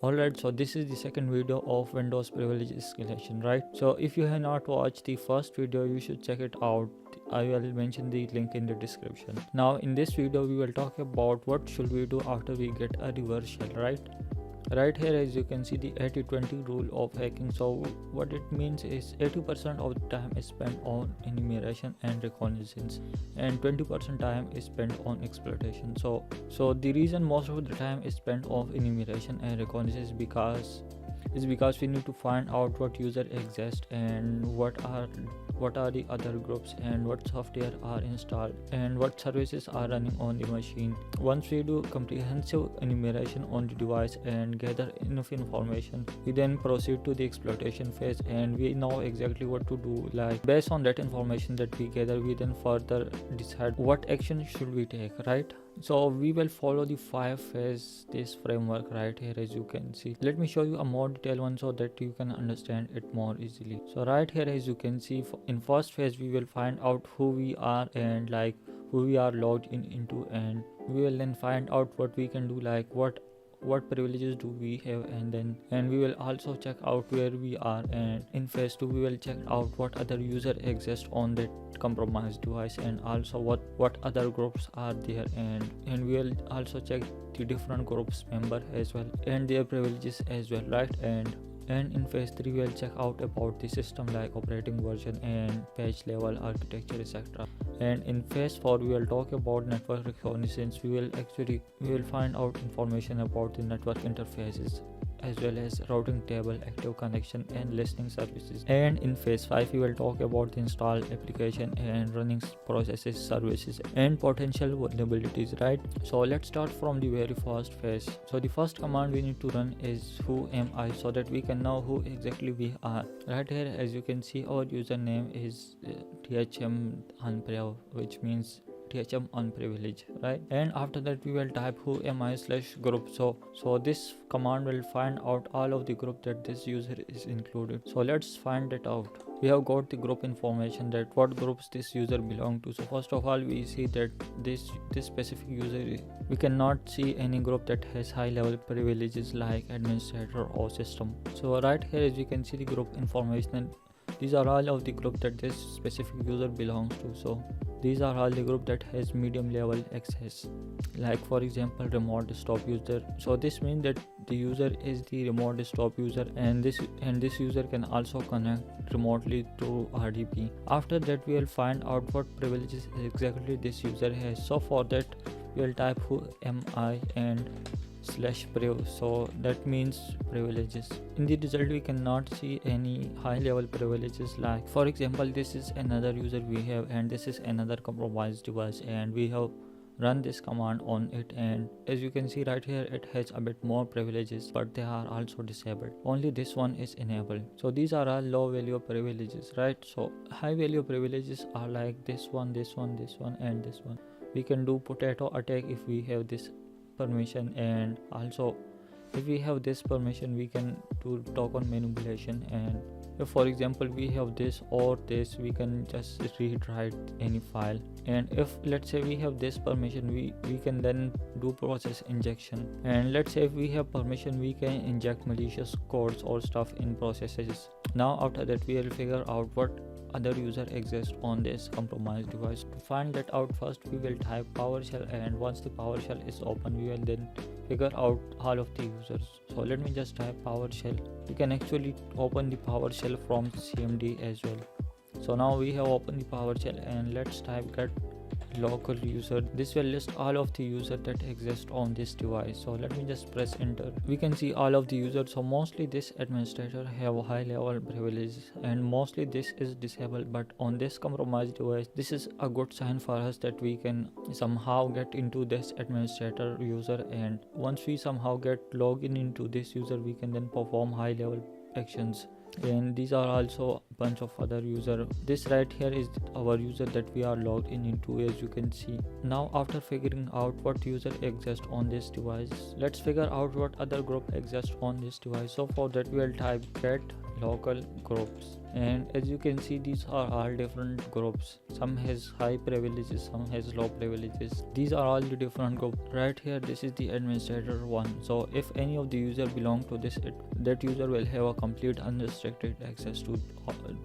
Alright, so this is the second video of Windows privilege escalation, right? So if you have not watched the first video, you should check it out. I will mention the link in the description. Now in this video we will talk about what should we do after we get a reverse shell, right? Right here, as you can see, the 80-20 rule of hacking. So what it means is 80% of the time is spent on enumeration and reconnaissance, and 20% time is spent on exploitation. So the reason most of the time is spent on enumeration and reconnaissance because we need to find out what user exists and what are the other groups and what software are installed and what services are running on the machine. Once we do comprehensive enumeration on the device and gather enough information, we then proceed to the exploitation phase, and we know exactly what to do. Like, based on that information that we gather, we then further decide what action should we take, right? So we will follow the 5 phase this framework right here, as you can see. Let me show you a more detailed one so that you can understand it more easily. So right here, as you can see, in first phase we will find out who we are and like who we are logged into, and we will then find out what we can do, like what privileges do we have, and we will also check out where we are, and in phase 2 we will check out what other user exist on that compromised device, and also what other groups are there, and we will also check the different groups member as well and their privileges as well, right? And in phase 3 we will check out about the system, like operating version and page level architecture, etc. And in phase 4 we will talk about network reconnaissance. We will find out information about the network interfaces as well as routing table, active connection and listening services. And in phase 5 we will talk about the installed application and running processes, services and potential vulnerabilities, right? So let's start from the very first phase. So the first command we need to run is whoami, so that we can know who exactly we are. Right here, as you can see, our username is thm unpriv, which means thm unprivileged, right? And after that we will type whoami/group. So this command will find out all of the group that this user is included. So let's find it out. We have got the group information, that what groups this user belong to. So first of all, we see that this specific user, we cannot see any group that has high level privileges like administrator or system. So right here, as you can see the group information, these are all of the group that this specific user belongs to. So these are all the group that has medium level access, like for example remote desktop user. So this means that the user is the remote desktop user, and this user can also connect remotely through RDP. After that we will find out what privileges exactly this user has. So for that we will type whoami and /priv, so that means privileges. In the result we cannot see any high level privileges, like for example this is another user we have and this is another compromised device, and we have run this command on it, and as you can see right here, it has a bit more privileges, but they are also disabled. Only this one is enabled. So these are all low value privileges, right? So high value privileges are like this one, this one, this one and this one. We can do potato attack if we have this permission, and also if we have this permission we can do token manipulation, and if for example we have this or this, we can just read write any file. And if let's say we have this permission, we can then do process injection, and let's say if we have permission we can inject malicious codes or stuff in processes. Now after that we will figure out what other user exists on this compromised device. To find that out, first we will type PowerShell, and once the PowerShell is open we will then figure out all of the users. So let me just type PowerShell. You can actually open the PowerShell from CMD as well. So now we have opened the PowerShell, and let's type Get-LocalUser. This will list all of the users that exist on this device. So let me just press enter. We can see all of the users. So mostly this administrator have high level privileges, and mostly this is disabled, but on this compromised device this is a good sign for us that we can somehow get into this administrator user, and once we somehow get logged into this user we can then perform high level actions. and these are also a bunch of other user. This right here is our user that we are logged in into, as you can see. Now after figuring out what user exists on this device, let's figure out what other group exists on this device. So for that we will type get local groups, and as you can see these are all different groups. Some has high privileges, some has low privileges. These are all the different groups. Right here this is the administrator one, so if any of the user belong to this, that user will have a complete unrestricted access to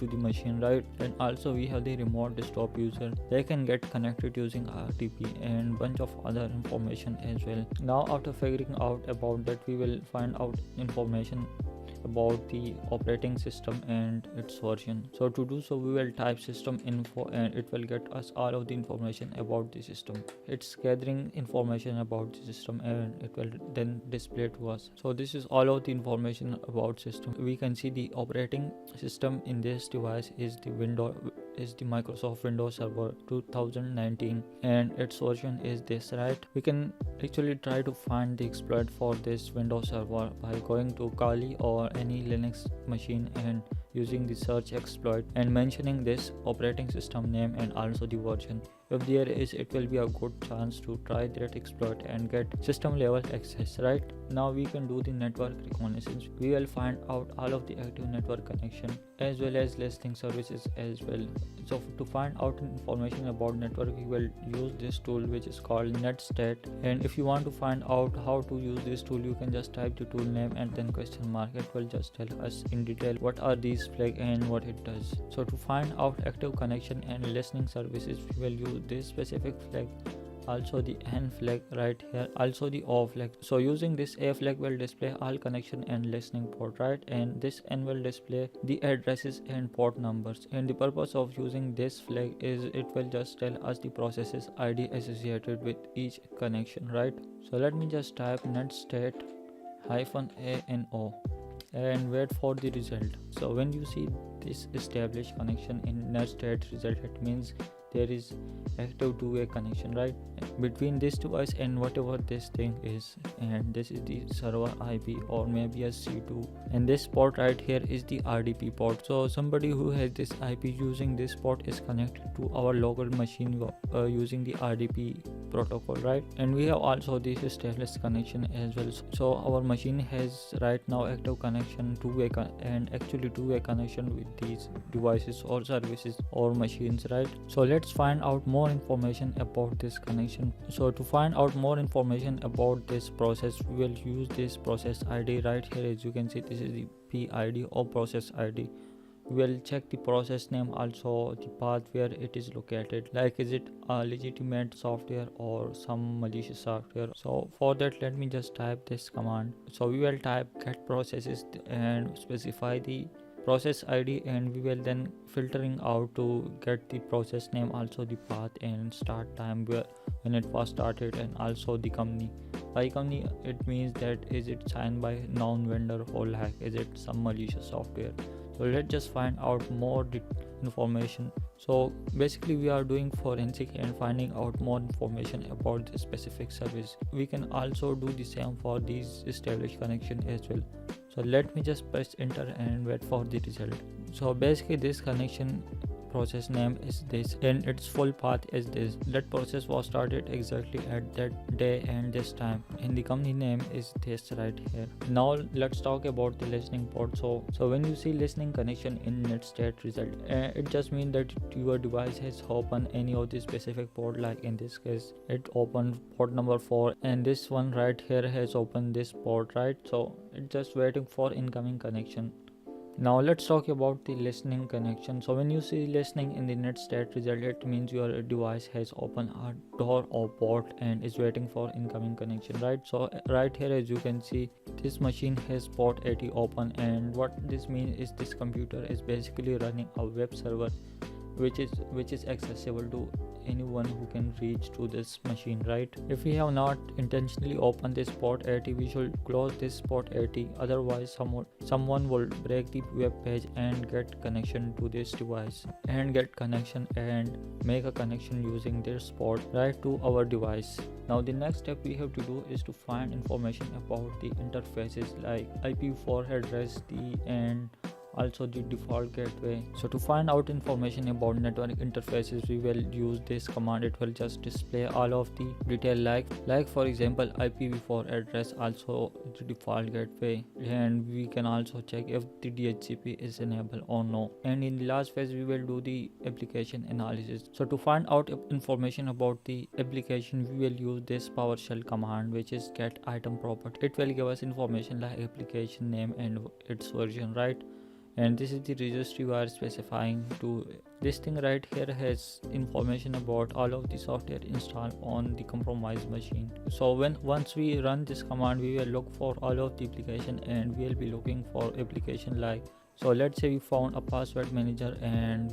the machine, right? And also we have the remote desktop user. They can get connected using RTP and bunch of other information as well. Now after figuring out about that, we will find out information about the operating system and its version. So to do so we will type systeminfo, and it will get us all of the information about the system. It's gathering information about the system and it will then display to us. So this is all of the information about system. We can see the operating system in this device is the Microsoft Windows Server 2019, and its version is this, right? We can actually try to find the exploit for this Windows Server by going to Kali or any Linux machine and using the search exploit and mentioning this operating system name and also the version. If there is, it will be a good chance to try that exploit and get system level access, right? Now we can do the network reconnaissance. We will find out all of the active network connection as well as listing services as well. So to find out information about network, we will use this tool which is called netstat, and if you want to find out how to use this tool, you can just type the tool name and then question mark. It will just tell us in detail what are these flags and what it does. So to find out active connection and listening services, we will use this specific flag, also the N flag right here, also the O flag. So using this A flag will display all connection and listening port, right? And this N will display the addresses and port numbers. And the purpose of using this flag is it will just tell us the processes ID associated with each connection, right? So let me just type netstat -ANO and wait for the result. So when you see this established connection in netstat result, it means there is active two-way connection, right, between this device and whatever this thing is. And this is the server IP or maybe a C2, and this port right here is the RDP port. So somebody who has this IP using this port is connected to our local machine using the RDP protocol, right? And we have also this established connection as well. So our machine has right now active connection, two-way and actually two-way connection with these devices or services or machines, right? So let's find out more information about this connection. So to find out more information about this process, we will use this process ID right here. As you can see, this is the PID or process ID. We will check the process name, also the path where it is located, like is it a legitimate software or some malicious software. So for that, let me just type this command. So we will type get processes and specify the process ID, and we will then filtering out to get the process name, also the path and start time when it was started, and also the company. By company, it means that is it signed by non-vendor or like is it some malicious software. So let's just find out more information. So basically we are doing forensic and finding out more information about the specific service. We can also do the same for these established connection as well. So let me just press enter and wait for the result. So basically this connection process name is this and its full path is this. That process was started exactly at that day and this time, and the company name is this right here. Now let's talk about the listening port. So when you see listening connection in netstat result, it just means that your device has opened any of the specific port. Like in this case it opened port number 4, and this one right here has opened this port, right? So it's just waiting for incoming connection. Now let's talk about the listening connection. So when you see listening in the netstat result, it means your device has opened a door or port and is waiting for incoming connection, right? So right here, as you can see, this machine has port 80 open, and what this means is this computer is basically running a web server which is accessible to anyone who can reach to this machine, right? If we have not intentionally opened this port 80, we should close this port 80, otherwise someone will break the web page and get connection to this device and make a connection using this port right to our device. Now the next step we have to do is to find information about the interfaces like IP4 address, and also the default gateway. So to find out information about network interfaces, we will use this command. It will just display all of the detail like for example IPv4 address, also the default gateway, and we can also check if the DHCP is enabled or no. And in the last phase we will do the application analysis. So to find out information about the application, we will use this PowerShell command, which is get item property. It will give us information like application name and its version, right? And this is the registry we are specifying to. This thing right here has information about all of the software installed on the compromised machine. So once we run this command, we will look for all of the application, and we will be looking for application like, so let's say we found a password manager and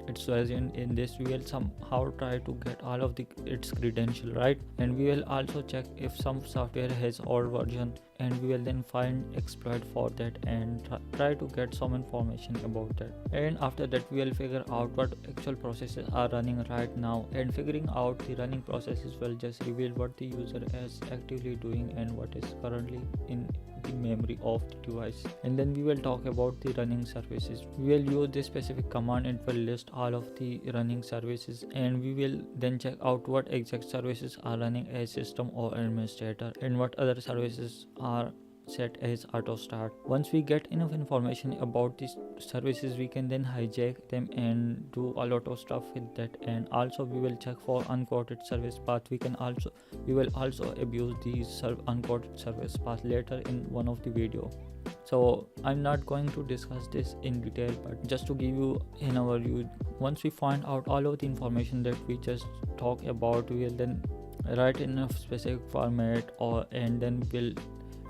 its version. In this we will somehow try to get all of its credential, right? And we will also check if some software has old version, and we will then find exploit for that and try to get some information about that. And after that we will figure out what actual processes are running right now, and figuring out the running processes will just reveal what the user is actively doing and what is currently in the memory of the device. And then we will talk about the running services. We will use this specific command and will list all of the running services, and we will then check out what exact services are running as system or administrator, and what other services are set as auto start. Once we get enough information about these services, we can then hijack them and do a lot of stuff with that. And also we will check for unquoted service path. We will also abuse these unquoted service path later in one of the video. So I'm not going to discuss this in detail, but just to give you an overview, once we find out all of the information that we just talked about, we will then write in a specific format,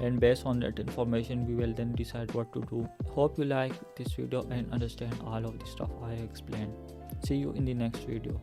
and based on that information we will then decide what to do. Hope you like this video and understand all of the stuff I explained. See you in the next video.